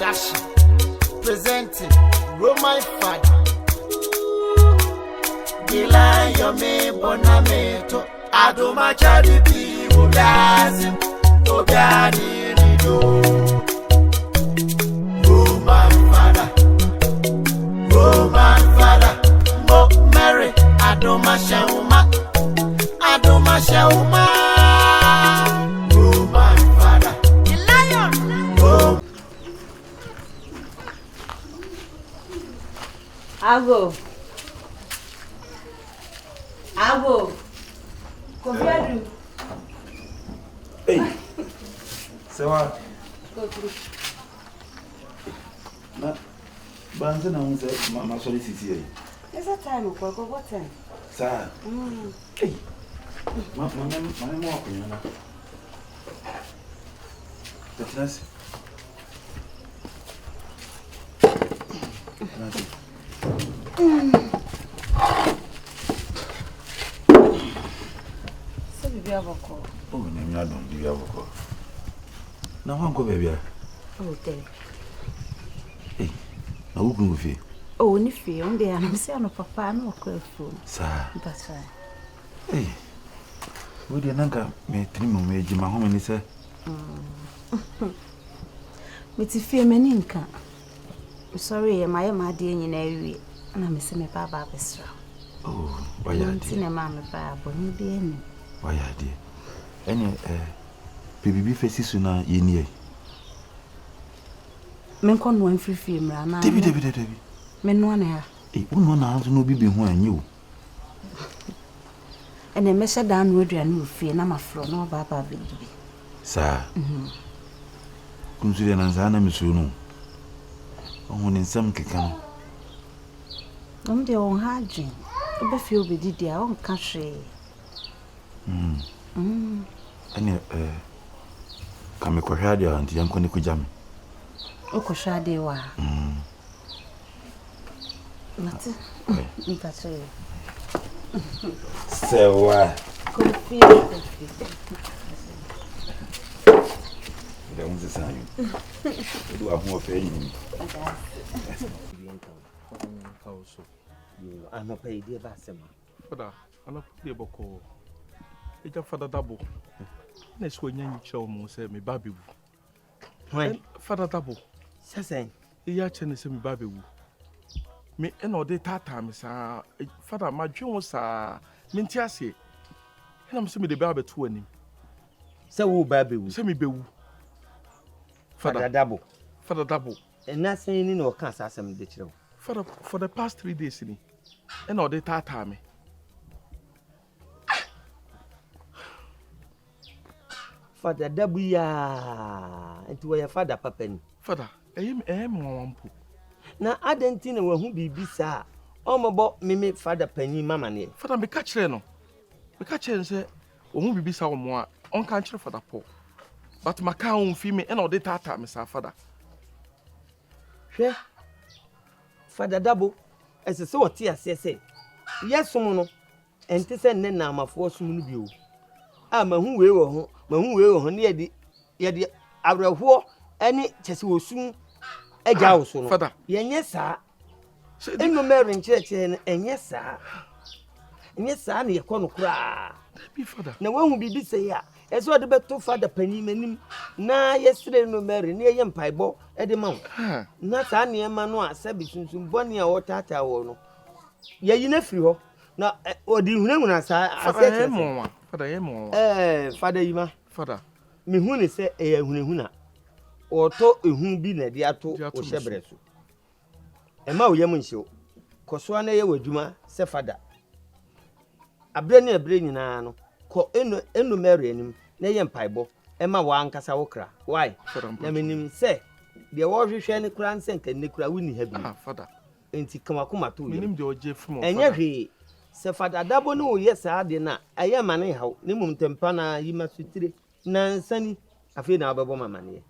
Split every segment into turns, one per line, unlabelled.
production presenting Roman Father. Gila yome bonameto adoma chadi bi ulazim obiani rido. Roman Father Mo Mary adoma shauma Roman Father the lion.
Abo. Come here.
Hey. Sewa.
Go through.
Na banza na unze ma solicity here.
Is that time or what time?
Sir. Hey. Ma mo akunya na. That's
AGYAKOO.
Oh, name ya don AGYAKOO. Na wan go baby.
Oh, tell.
Eh. Na wo go fi.
Oh, ni fi, on dey am say no papa no ko fu.
Sa.
That's right.
Eh. Wo dey nanka me trimu me ejima ho me ni se.
Me ti fi me ni nka. Sorry, my dear nyina wi. Na me se me baba besra.
Oh, why ya
di? Ti na ma me baba ni bi eni.
Why ya di? Eni PBB faces na yeni.
Men kon no amfrifi mra na.
Debi.
Men no na ya.
Wo na anzo no bibi ho anyi o.
Ene me sha dan no aduane ofie na mafro na baba bi.
Sa. Kunzure na nzana misuru no. Oh, in some kikan.
I'm the own hygiene. Obe fi obedide a on kashe.
Ani kame ko hwade anti yanko ne kujame.
O ko hwade wa. Mate. Ni kashe.
Sewa.
Kofi.
Don't say do have more faith.
I'm not paid the Bassima.
Father, I'm not the Boko. It's a Father Dabo. Next when you show me, say me baby. When Father Dabo
says,
he actually say me baby. Me and all the time, sir. Father, my dream was Mintiasi. And I'm saying the baby to him.
So, baby,
say me be.
Father Dabo.
Father Dabo.
And not saying no can't ask him the child.
For the past 3 days, and all the time.
Father Dabo, ya, and to your father, Papa.
Father, I am one poo.
Now, I don't think who be sir. About me, Father Penny, Mamma.
Father, me catch no. Me catch and say, won't be so more on country for the poor. But my cow female and all the tata, Mr. Father.
Father Dabo, as a sort of say, yes, someone, and to send Nana my force view. I'm a who will near the Abra any Chesu soon a jouse.
Father,
yes, sir. In the marrying church, and yes, sir. And yes, sir, near corner cry.
Father,
no one will be say, as what the better Father Penny menim. Na yesterday no marry near young Piebo at the mount. Not any Manu, Sabis, Bonia or Tata or no. Yea, you nephew. Now, or do you know when I say,
Father, I am
Father Yuma.
Father,
me who say a huna or to a whom be a dear to or Shebresu. A Mao Yaman show. Coswane with Juma, say Father. A brainy brain in ano. Ko enu marry him, na yem paibo, Emma wan kasa okra. Why? Na menim say, the war hwe ne kura nsen kan ne kura wini ha bi.
Father.
Enti kamakoma to
menim de oje from.
Enya hwe, se Father Dabo no yes ade na, aye mane haw, ne mum tempa na yima sutire. Na nsani, afi na obebo mamane.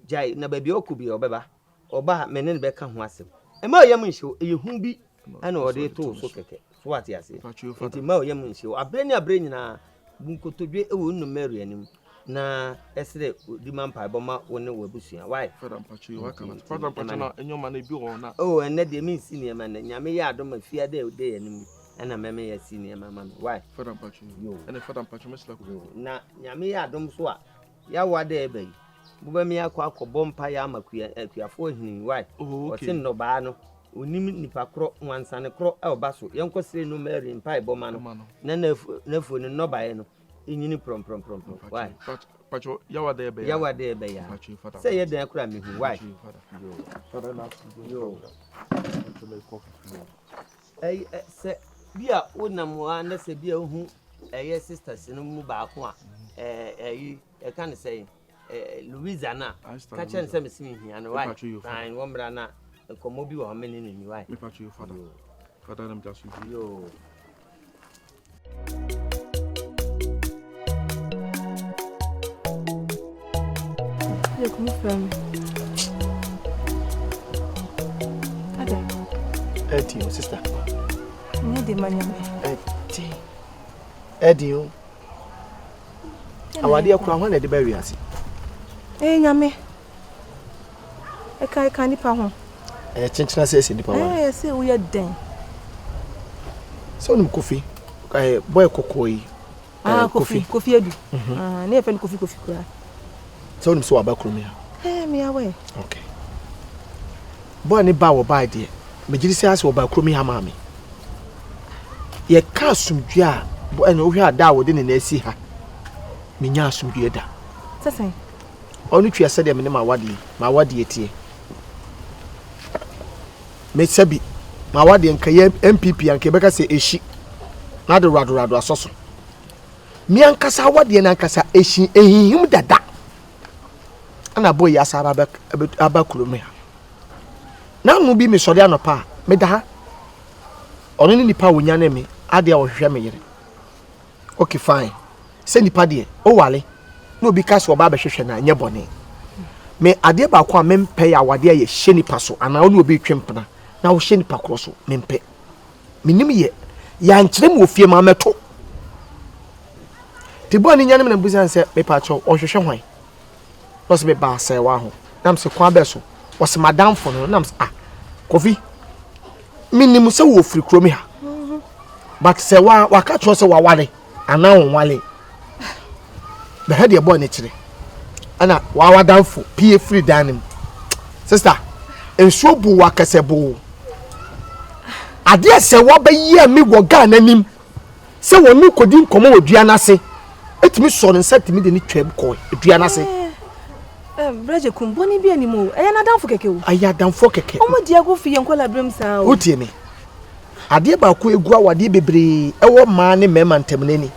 Jai na baby okubi obeba. Oba mene ne beka ho asem. Emma yem nhwe, ehu bi ana ode to so keke. So what ya say? Enti ma yem nhwe, abreni na bunkotodwe ewo nnu mary anim na esre di man pa boma woni wabusua why
Father Mpacho you welcome Father Mpacho na enyo ma na bi wo na
oh enne de min senior man nyame ya adom afia de de anim ana meme ya senior mama why
Father Mpacho
yo
ene Father Mpacho mesla ko
na nyame ya adom so a ya wada e bai buba mi akọ mpa ya akuafo hini why o tin no ba no onim nipa kro wansane kro e oba so yenko sire no mary mpa iboma no na nafu no no ba no enyini prom why
Pacho yawa de be
ya say ye den akura me hu why
Father na
yo se bia wonam wa na se bia hu eye sisters no mu ba ko a e kan say Louisa na ka chen se me simi hia no why fine wo mra na komo bi wo meni ni why
me Pacho Father nam just
yo
You come from.
Eddie, sister.
You the money.
Eddie. Awadi akura ho na de bari ase.
Nyame. E kan nipa ho.
Chenchena se nipa wa.
Se wo ye den.
So nim Kofi. Boy kokoi.
Kofi edu. Na e fen Kofi kura.
So nim so abakro me.
Me awe.
Okay. Boy ni ba wo ba de. Me giri se ase wo ba kro me ha ma me. Ye ka asumdwe a boy na wo hwa da wo de ne na asi ha. Me nya asumdwe da.
Sesen.
Onu twa se de me ne ma wade etie. Me sabi ma wade nka ye MPP anka beka se eshi. Na de rado asoso. Mi ankasa wade na ankasa eshi ehihim dada. Ana boy ya sara abakuro me ha. Na mu bi me sori anopa me da ha. Ono ni nipa wonya na me ade a wo hwehwe me yere. Okay fine. Se nipa de o wale. No bi kaso oba be hwehwe na anye bone. Me ade ba kwa me mpe ya wade ye hye nipa so ana ono obi twempena na wo hye nipa kro so me mpe. Minim ye ya nkyere mu ofie ma meto. Tibo ni nyane me na busan se me pa cho o hwehwe hwan. No se be ba se wa ho. Nam se kwa be so. O se madam fo no nam se Kofi. Minim se wo firi kro mi ha. But se wa ka cho se wa wale ana won wale. Be head your boy ne kire. Ana wa wadanfo pie free danim. Sister, enso bu wa kasebo. Ade se wo be ye mi wo ga nanim. Se wo mi kodi nkomo odua na se. Etimi so ne setimi de ni twam ko odua na se.
Breje kumboni bi animo. Eya na danfo keke o.
Aya danfo keke.
Omo dia go fi yenkola brem sa o.
Otie me. Ade ba ko egu awade bebre ewo ma ne mema ntamnani.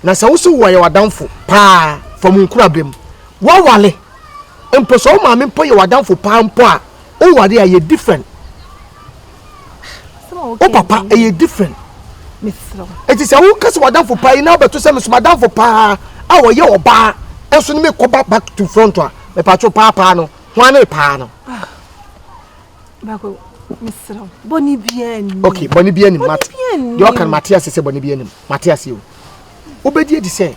Na sa wo so wo ye wadanfo pa from nkura brem. Wa wale. Empo so ma me mpo ye wadanfo pa mpo a o wade aye different. O papa aye different.
Misro.
Eti se wo kase wadanfo pa ina obeto se me so wadanfo pa a wo ye oba. Enso ni me ko back to front a me pacho pa no ho na pa no.
Bako misro. Boni bien.
Okay, boni bien ni mat. Yo kan Matias se boni bien ni. Matias yo. Obedi di se.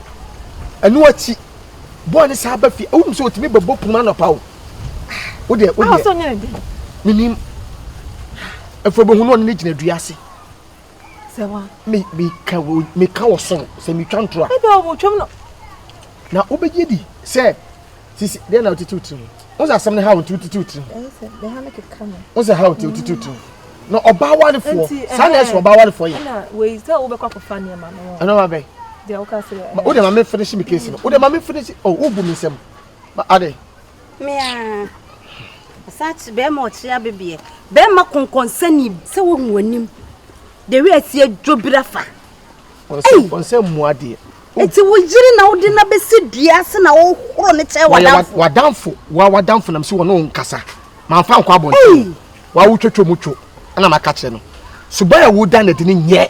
Anu achi. Boni sa ba fi. O so otimi bebo puma no pa o. O de.
Ah so nyane de.
Minim. Efo be hunu ni gina duase.
Se wa.
Me ka wo so se mi twantro a.
E be o twam no.
Na obedi di se sisi de na otitutu. Oza asem ne ha otitutu.
Se de ha make come.
Oza ha otitutu. No oba warefo. Sa na eso oba warefo ye.
Na we say we kwa kwa ne ma no.
Ano ma be.
De o ka se.
O de ma me finish me case no. O de ma me finish. Oh, obu mi sem. Ba ade.
Me a such be mo chia bebie. Be ma konkonsani se wo huanim. De we asie dwobrafa.
Onse muade.
Eti wo yiri na wo de na besi dua se na wo horo ne che
wadamfo wadamfo nam se wo no nkasa. Ma fa nkwa abonti. Wa wo twetwo mutwo. Ana maka kire no. Suba ya wo dan de ni nye.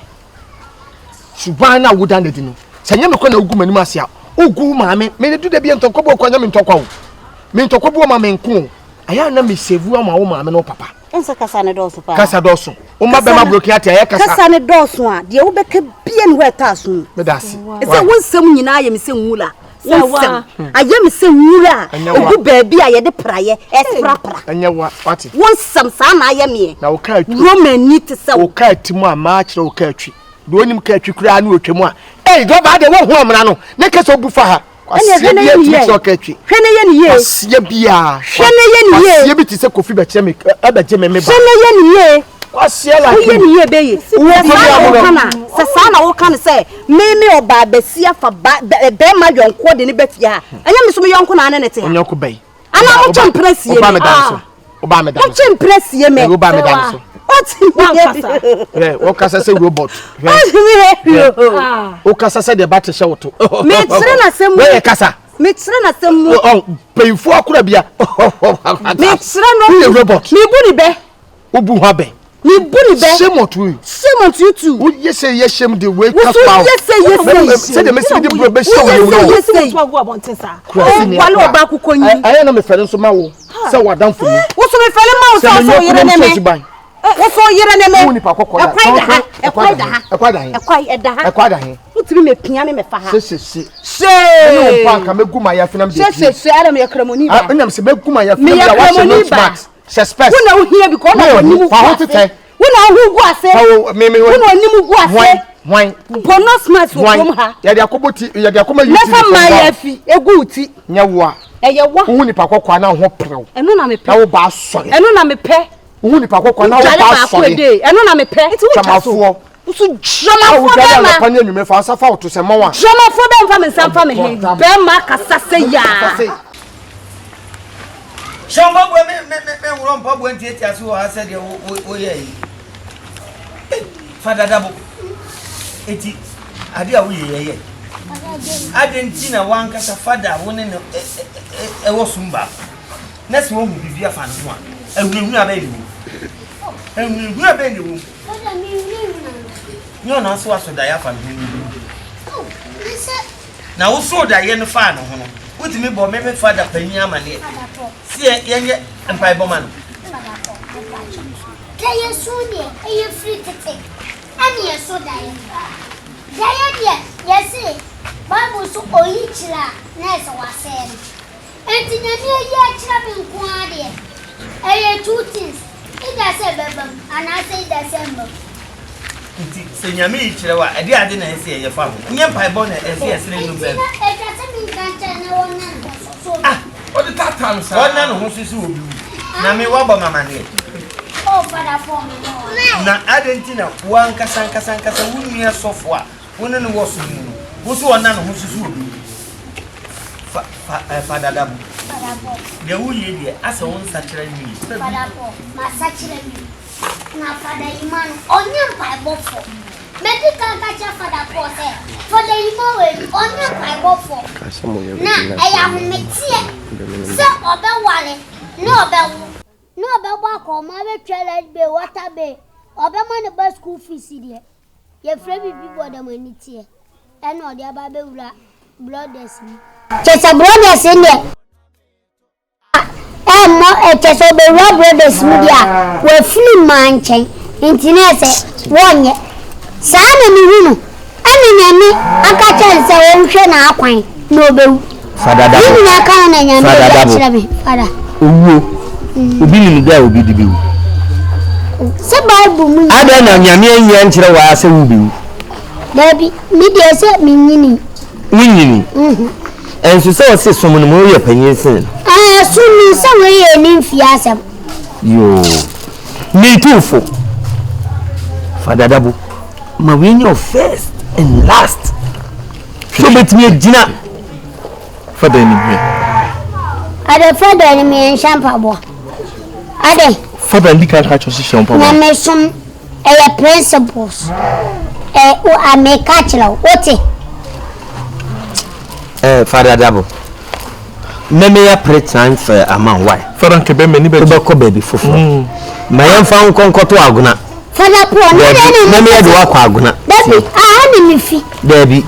Suba na wo dan de no. Sanya me ko na ogu manim ase a. Ogu maame me du de bi entokobo ko anya me ntokwa wo. Me ntokobo ma me nko. Aya na me sevu ama wo maame no papa.
Ensa kasa ne doso pa.
Kasa doso. O ma be ma bloki ati aya kasa.
Kasa ne doso a de wo beka bie ne weta so.
Me dasi.
Ese wo nsem nyina ya me se nwula. Wonsem. Ayem se wura. Ogu baabi a ye de praye esprapra.
Anya wa what?
Wonsem sa na ayem
Na wo ka
Roman need to say
wo ka timu a ma kire wo ka atwi. Do onim ka atwi kura na otwemu a. Eh go ba de wo ho amra no. Ne kese obu fa ha. Hwene ye ni ye.
Asie
bia.
Hwene ye ni ye.
Asie bi ti se kofi ba kire me abaje me ba.
Hwene ye ni ye.
Kwasie la.
Ye ni ye be ye. Sa na wo kan say me oba besia fa be ma yonko de ne betia ha. Anya me so me yonko na ne te ha.
Yonko bai.
Ana mo chempresie.
Oba me dan so. Oba me dan so.
Mo chempresie me.
Oba me dan so. O kasa se robot. O kasa se de battle shout.
Me tsire na sem.
We kasa.
Me tsire na sem.
Oh, payfo akura bia.
Me tsire no
robot.
Me bu ni be.
Obu ha be.
Me bu ni be.
Shame on you too. O yes shame the way ka foul.
Yes.
Say the message the bro be show you know.
Yes. To go abontesa. Wale oba kukonyi.
Aye na me fere so ma wo. Say wadam for me.
Wo so me fere ma wo so yere ne me. Wofo yere ne me. Ekwai da ha. Utimi me pia me fa ha.
Se. No pa ka megu ma ya fina me.
Se ara me yakramoni ba.
Anyam se megu ma ya fina me ya wa no smart. Suspect.
Wona wo hia because na woni mu.
Fa ho tete.
Wona wo gu ase. Wona oni mu gu ase.
Why?
Bono smart wo kom ha.
Ya de akoboti, ya de akoma yuti.
Nefa ma ya fi egu uti.
Nya wo.
Eye wo.
Hu ni pa kokwa na ho prew.
Eno na me pe.
Na wo ba sori.
Eno na me pe.
Hu ni pa kokwa na wo ba sori.
Eno na me pe.
Chamafo.
Usu jamafo
ba ma. Pa ni enyume fa asa fa oto se mo wa.
Jamafo ba mfa me nsamfa me he. Be ma kasa se ya.
Shamba bo me wuro mpa bo enti aso wo asa de wo ye yi. Father Dabo. Eti ade a wo ye. Ade na wan kasa father wo ne wo sumba. Na se wo hu bibia fa no a. Ehunu abayi wo. Ehunu abayi wo. Father mi ni na so aso da ya fa no. Na wo so da ye no fa no ho no. Wotimi bo me father panyi amane. Si yenye empai bo man.
Kaya suni e free tete. Ani e so da ye. Daya dia, yesi. Bible so oyichira na eso wase. Enti nyame ye achira me nko ade. Eye two things. Ida se bebam, ana se ida se mbam.
Enti se nyame yichira wa, ade ade na ese ye fa ho. Nye empai bo na ese ese ne no bem.
E ka se min kancha na wona so.
What the tatam sa?
Wona no ho susu obi. Na me wa bo mama ne.
Oh, Father for me no.
Na adentina wan kasa wuni asofo a woni ne wo so mu no wo so wona no ho susu obi Father Dabo de wo ye de asa won sakira ni
Father for ma sakira ni na Father Iman onyam pa bofo medical kacha Father for say Father Iman we onyam pa bofo na eya ho metie se obewale no obegba ko ma be twele be water be obema ne ba school fees de ye free bibi boda mani tie e na ode aba be wura brothers ni chesa brothers ni mo chesa be wura brothers ni dia we free manchen internet wonye saa na mi hunu ani nyame aka chance wo hwe na akwan na obewu
Father Dabo
ni na kan na nyame ya kire me Father
owo obi ni da obi di biwu
se Bible mu
ada na nyame anya nkire wa ase wu biwu
Dabi mi de se mi nyini
enso se o se somo no mo ye panyin sin
sunu se we ye ni mfiasem
yo me too for Father Dabo ma we your first and last so bet me gina
Father ni me
ade Father ni me champa bo ade
Father ndi kan catch us champa
na me som principles o ameka chira ote
Father Dabo me ya pre-transfer amount why
Father nke be me ni be
ko baby fufu ma yan fa nkonkoto aguna
Father po
na me ya do akwa aguna
Dabi ni mi fi
Dabi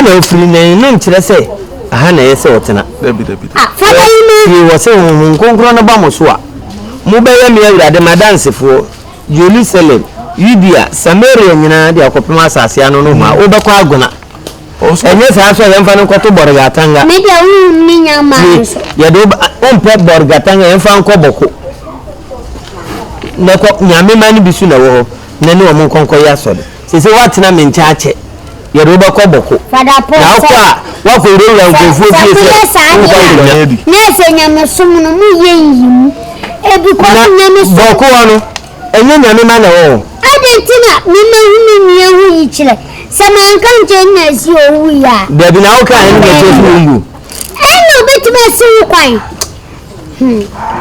na ofiri na no nkire se na yese wotena
Dabi
Father
ni wo se nkonkro na ba mo so a mo be ya me awurade madansefo Jerusalem Yudea Samaria nyina de akopema asase ano no ma wo be kwa aguna enye sa so yemfa no koto borgatanga
me dia wu ni nyama so
ye do on pe borgatanga yemfa nko boko na ko nyame mani bisu na wo na ni o mon konko ya so se watina me nchaache ye do ba ko boko
fada po
na kwa wa ko ro ya nkofu bi
se na se nyame sum no mu yenyi ebi ko nyame sum
boko no enye nyame ma na wo
adentina me hu hu yi chire se man kan je na si owu ya
Debi na o ka en ge to fu ngu
eno betime si kwan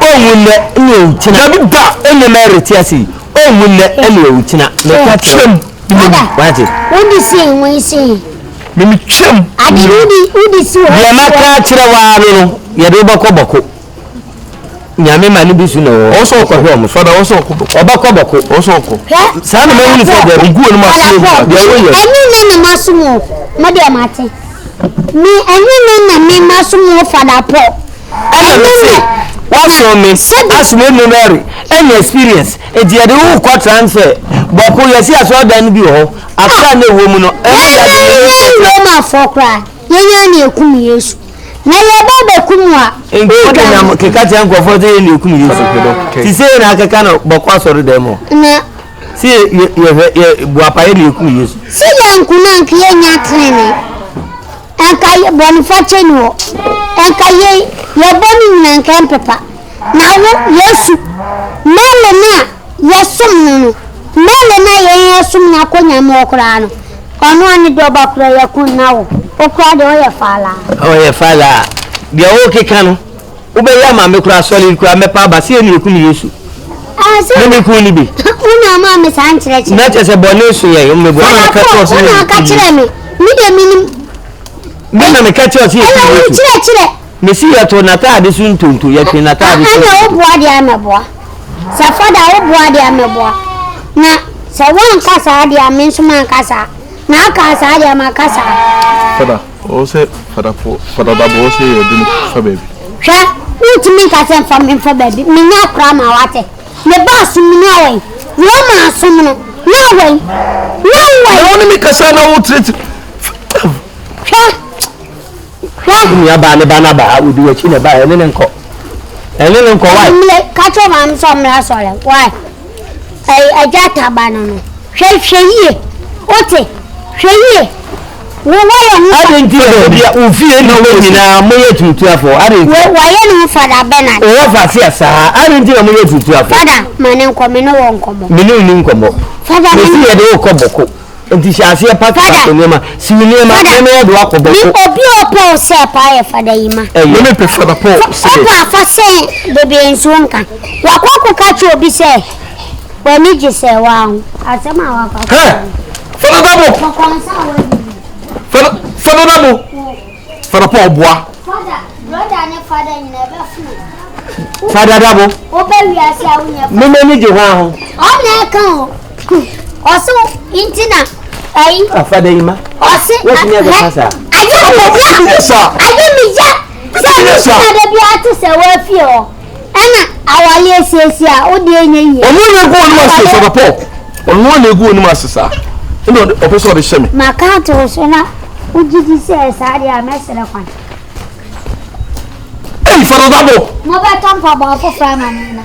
o wule ni o china bi ba ene mere ti asi o wule ene o china me ka chem wati
wodi si won si
me chem
adi wodi si
ye maka chire wa no ye do boko nyame mani bisu no o so ko ho mo fada o so ko boko o so ko sa na me wuni se de rugu no ma so de wo ye
eni na masumo mo de mate mi eni na me masumo fada po
ana me waso me asume no mary any experience e die de wo ko transfer boko ye si aso dan bi ho aka na wo mu no
e ma fokra yenya na ekum yesu na ye baba kumwa
ngode na kekati yanko fote ye ni ekum yesu pedo ti se na akeka na boko asori demo
na
si ye buapa ye ni ekum yesu
si yanku na nkiye nya trene anka ye boniface ni wo anka ye boni na nka pepa na wo yesu mele na yesum no mele na ye yesum na konya mo okra no onu ani do bakra ye kun na wo okra de o ye fala
dia o keka no wo be ya ma me kura solid kura me pa ba si ni ekum yesu
se
me ku ni bi
una ma me san chire
na chese bone so ye me bo na ka to so
una ka chire me de minim
me na me ka to so ye
chire
me si ya to na ta de sun tonto ye pe na ta de so
ana wo boa de ameboa sa fada wo boa de ameboa na sa won kasa de amen so man kasa na kasa de ma kasa
fada o se fada da bo se ye de fa baby
hwa utimi kasa fa baby me nya kra ma wate me ba sum ni awai wo ma sum no na awai
woni mi kasa na wo treat
ni aba ne bana ba udi we chi ne ba ene ne nko why
me ka cho ma am so mra so le why ai ajata bana no hwehwe ote hweye wo ya hu
adenti bia ufie no we nyina moye tutu afo adenti
wo ya no fada Bernard
o fa sia sa adenti no moye tutu afo
fada mane nkomo no wo nkomo
mini ni nkomo
fada
ni ye de ko boko enti shase pata ko nema si ni ma me do akoboko
ni obi opo se pa ye fada yima
no me pe fada po se
opa fa se bebe nsonka wakwaku ka chi obi se wani ji se wa asema wakwaku
fada dabo fada dabo fada po oboa
fada brother ne fada nyina be fu
fada dabo
obe wiase a wunya
me ni je ho
o na kan oso intina ai
afada yima
osi
what me be kasa
aje mi ja sa de bi atu se wa fi o ana awale esiesie a o de enye yi
onu ne go onu ase fada po onu ne go onu asesa ino opeso de sheme
makato so na ujiji se sa de a mesere kwan
fada dabo
mo ba tampa ba fo frama na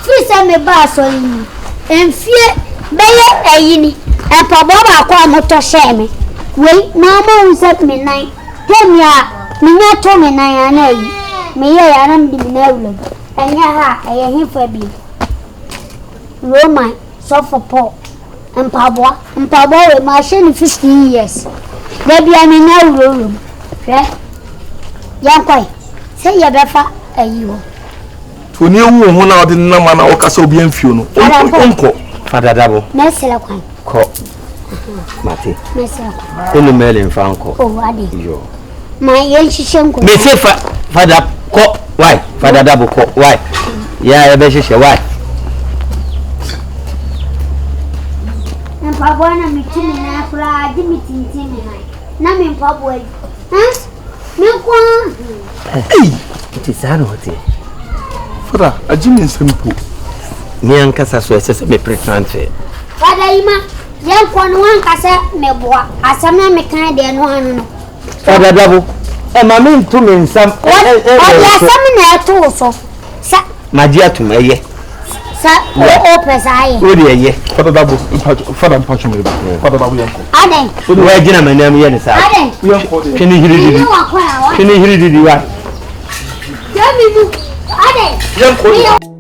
free se me ba so yi enfie beye ayini e pa bo ba kwa moto sheme we na ma unset me nine temia me nya to me nine ana yi me ye ya ram di na ulo enya ha eye hifa bi Roma so for Paul mpabo we machine 15 years de bia me na ulo ya kwai se ye befa ayiwo
to ni ewu ho na odi na ma na o kasa obi amfio no onko
fada dabo
mesele kwan
ko mate
mesele kwan
enu mele mfanko
o ade
yo
ma ye shishenko
me se fada ko why fada dabo ko why ya e be shishe why
mpabo na mitini na kula adi mitintini na me mpabo ai me kwa
ti sano hote
fada ajimi nsempo
mi ankasa so ese me pre transfer
fada ima Young one can say, me boy, as some me kind of one.
For the double. And my mean to me some.
Oh, yes, some in so.
My dear to me, yes.
Sir, opens I.
Good year.
For the double, for the punch me. For the double.
I think.
Where gentlemen, I'm here. Can you hear it? Can you hear it?
I think.